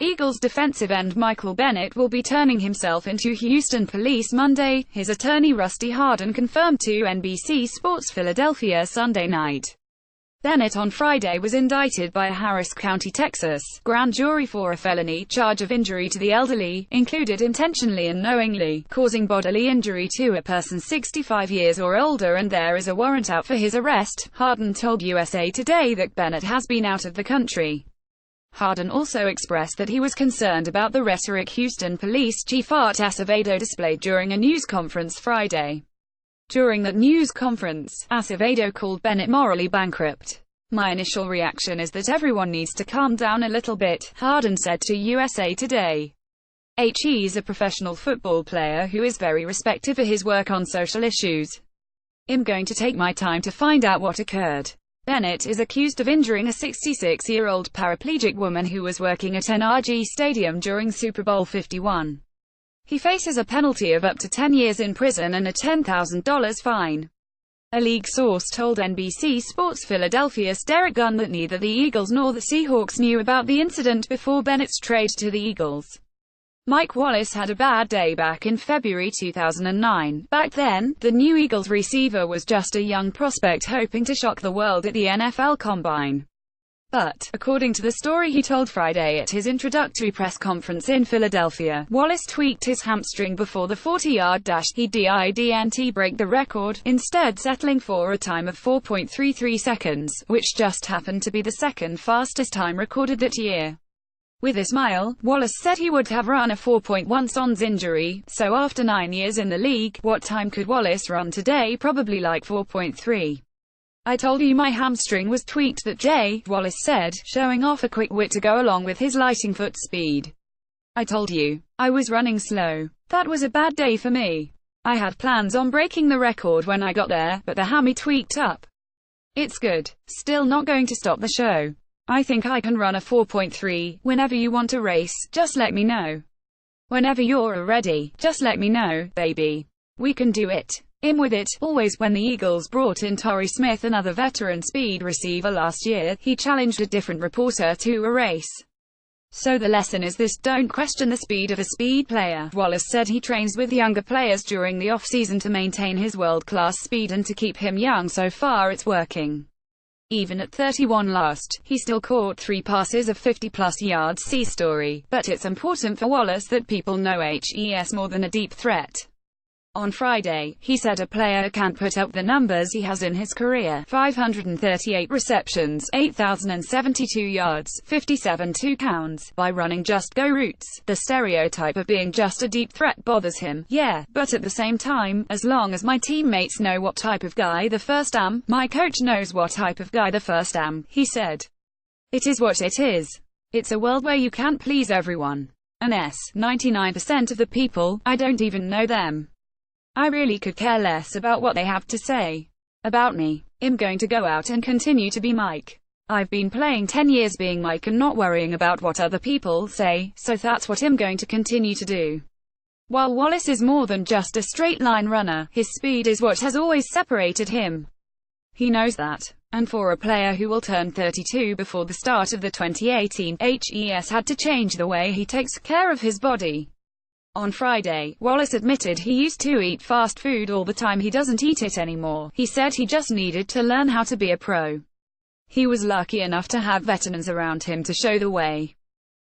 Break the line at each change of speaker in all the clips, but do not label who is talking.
Eagles defensive end Michael Bennett will be turning himself into Houston police Monday, his attorney Rusty Hardin confirmed to NBC Sports Philadelphia Sunday night. Bennett on Friday was indicted by a Harris County, Texas, grand jury for a felony charge of injury to the elderly, included intentionally and knowingly causing bodily injury to a person 65 years or older, and there is a warrant out for his arrest. Hardin told USA Today that Bennett has been out of the country. Hardin also expressed that he was concerned about the rhetoric Houston Police Chief Art Acevedo displayed during a news conference Friday. During that news conference, Acevedo called Bennett morally bankrupt. "My initial reaction is that everyone needs to calm down a little bit," Hardin said to USA Today. He's a professional football player who is very respected for his work on social issues. "I'm going to take my time to find out what occurred." Bennett is accused of injuring a 66-year-old paraplegic woman who was working at NRG Stadium during Super Bowl 51. He faces a penalty of up to 10 years in prison and a $10,000 fine. A league source told NBC Sports Philadelphia's Derek Gunn that neither the Eagles nor the Seahawks knew about the incident before Bennett's trade to the Eagles. Mike Wallace had a bad day back in February 2009. Back then, the new Eagles receiver was just a young prospect hoping to shock the world at the NFL Combine. But, according to the story he told Friday at his introductory press conference in Philadelphia, Wallace tweaked his hamstring before the 40-yard dash. He didn't break the record, instead settling for a time of 4.33 seconds, which just happened to be the second fastest time recorded that year. With a smile, Wallace said he would have run a 4.1 sans injury, so after 9 years in the league, what time could Wallace run today? Probably like 4.3. "I told you my hamstring was tweaked that day," Wallace said, showing off a quick wit to go along with his lightning foot speed. "I told you. I was running slow. That was a bad day for me. I had plans on breaking the record when I got there, but the hammy tweaked up. It's good. Still not going to stop the show. I think I can run a 4.3. Whenever you want to race, just let me know. Whenever you're ready, just let me know, baby. We can do it. I'm with it." Always. When the Eagles brought in Torrey Smith, another veteran speed receiver last year, he challenged a different reporter to a race. "So the lesson is this: don't question the speed of a speed player." Wallace said he trains with younger players during the off-season to maintain his world-class speed and to keep him young. So far it's working. Even at 31 last, he still caught 3 passes of 50-plus yards. See story. But it's important for Wallace that people know he's more than a deep threat. On Friday, he said a player can't put up the numbers he has in his career: 538 receptions, 8,072 yards, 57 touchdowns, by running just go routes. "The stereotype of being just a deep threat bothers him, yeah, but at the same time, as long as my teammates know what type of guy the first am, my coach knows what type of guy the first am," he said. "It is what it is. It's a world where you can't please everyone. And 99% of the people, I don't even know them. I really could care less about what they have to say about me. I'm going to go out and continue to be Mike. I've been playing 10 years being Mike and not worrying about what other people say, so that's what I'm going to continue to do." While Wallace is more than just a straight-line runner, his speed is what has always separated him. He knows that. And for a player who will turn 32 before the start of the 2018 HES had to change the way he takes care of his body. On Friday, Wallace admitted he used to eat fast food all the time. He doesn't eat it anymore. He said he just needed to learn how to be a pro. He was lucky enough to have veterans around him to show the way.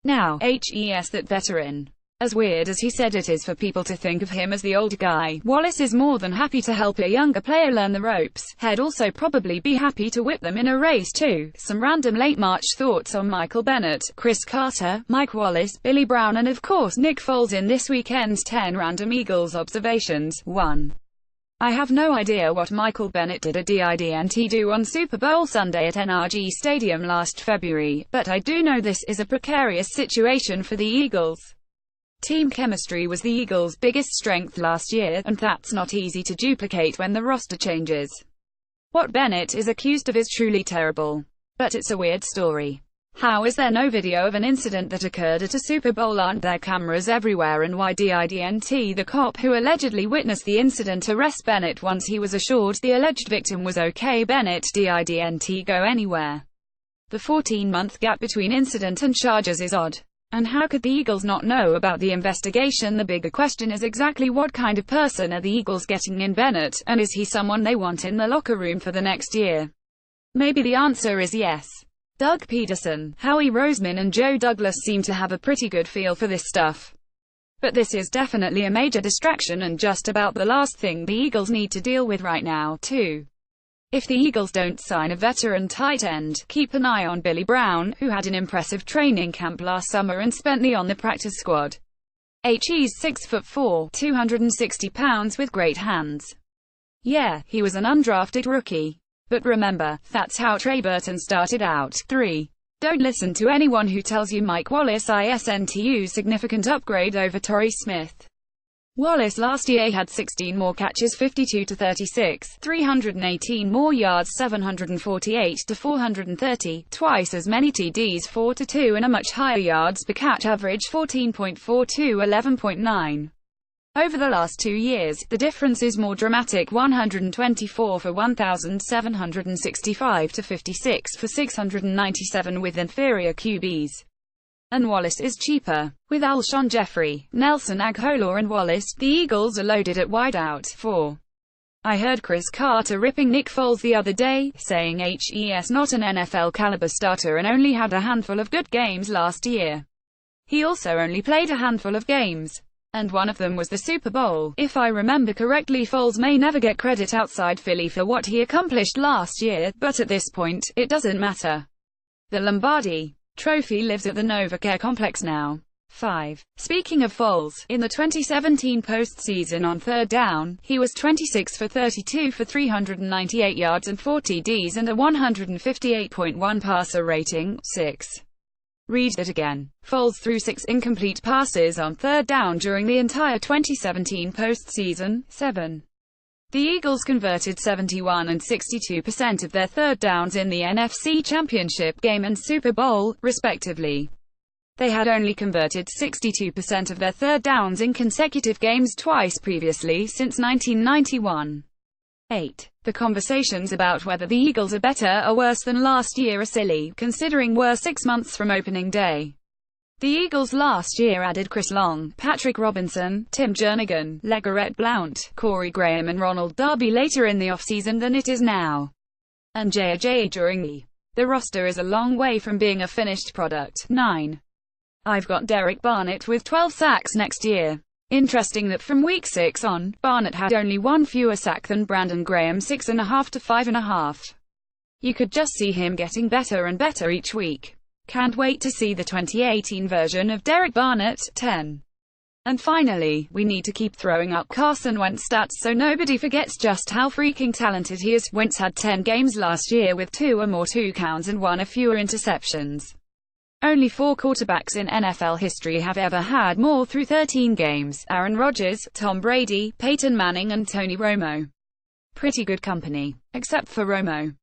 Now, that veteran. As weird as he said it is for people to think of him as the old guy, Wallace is more than happy to help a younger player learn the ropes. He'd also probably be happy to whip them in a race too. Some random late March thoughts on Michael Bennett, Chris Carter, Mike Wallace, Billy Brown and of course Nick Foles in this weekend's 10 Random Eagles Observations. 1. I have no idea what Michael Bennett didn't do on Super Bowl Sunday at NRG Stadium last February, but I do know this is a precarious situation for the Eagles. Team chemistry was the Eagles' biggest strength last year, and that's not easy to duplicate when the roster changes. What Bennett is accused of is truly terrible. But it's a weird story. How is there no video of an incident that occurred at a Super Bowl? Aren't there cameras everywhere? And why didn't the cop who allegedly witnessed the incident arrest Bennett once he was assured the alleged victim was okay? Bennett didn't go anywhere. The 14-month gap between incident and charges is odd. And how could the Eagles not know about the investigation? The bigger question is exactly what kind of person are the Eagles getting in Bennett, and is he someone they want in the locker room for the next year? Maybe the answer is yes. Doug Peterson, Howie Roseman and Joe Douglas seem to have a pretty good feel for this stuff. But this is definitely a major distraction and just about the last thing the Eagles need to deal with right now, too. If the Eagles don't sign a veteran tight end, keep an eye on Billy Brown, who had an impressive training camp last summer and spent the on the practice squad. He's 6'4", 260 pounds with great hands. Yeah, he was an undrafted rookie. But remember, that's how Trey Burton started out. 3. Don't listen to anyone who tells you Mike Wallace isn't a significant upgrade over Torrey Smith. Wallace last year had 16 more catches, 52-36, 318 more yards, 748-430, twice as many TDs, 4-2, and a much higher yards per catch average, 14.4 to 11.9. Over the last 2 years, the difference is more dramatic: 124 for 1,765 to 56 for 697 with inferior QBs. And Wallace is cheaper. With Alshon Jeffrey, Nelson Agholor and Wallace, the Eagles are loaded at wideout. 4. I heard Chris Carter ripping Nick Foles the other day, saying he's not an NFL-caliber starter and only had a handful of good games last year. He also only played a handful of games, and one of them was the Super Bowl. If I remember correctly, Foles may never get credit outside Philly for what he accomplished last year, but at this point, it doesn't matter. The Lombardi Trophy lives at the NovaCare complex now. 5. Speaking of Foles, in the 2017 postseason on third down, he was 26 for 32 for 398 yards and 4 TDs and a 158.1 passer rating. 6. Read it again. Foles threw 6 incomplete passes on third down during the entire 2017 postseason. 7. The Eagles converted 71 and 62% of their third downs in the NFC Championship game and Super Bowl, respectively. They had only converted 62% of their third downs in consecutive games twice previously since 1991. 8. The conversations about whether the Eagles are better or worse than last year are silly, considering we're 6 months from opening day. The Eagles last year added Chris Long, Patrick Robinson, Tim Jernigan, LeGarrette Blount, Corey Graham and Ronald Darby later in the offseason than it is now, and J.J. during the roster is a long way from being a finished product. 9. I've got Derek Barnett with 12 sacks next year. Interesting that from week 6 on, Barnett had only one fewer sack than Brandon Graham, 6.5 to 5.5. You could just see him getting better and better each week. Can't wait to see the 2018 version of Derek Barnett. 10. And finally, we need to keep throwing up Carson Wentz stats so nobody forgets just how freaking talented he is. Wentz had 10 games last year with 2 or more touchdowns and 1 or fewer interceptions. Only 4 quarterbacks in NFL history have ever had more through 13 games: Aaron Rodgers, Tom Brady, Peyton Manning and Tony Romo. Pretty good company. Except for Romo.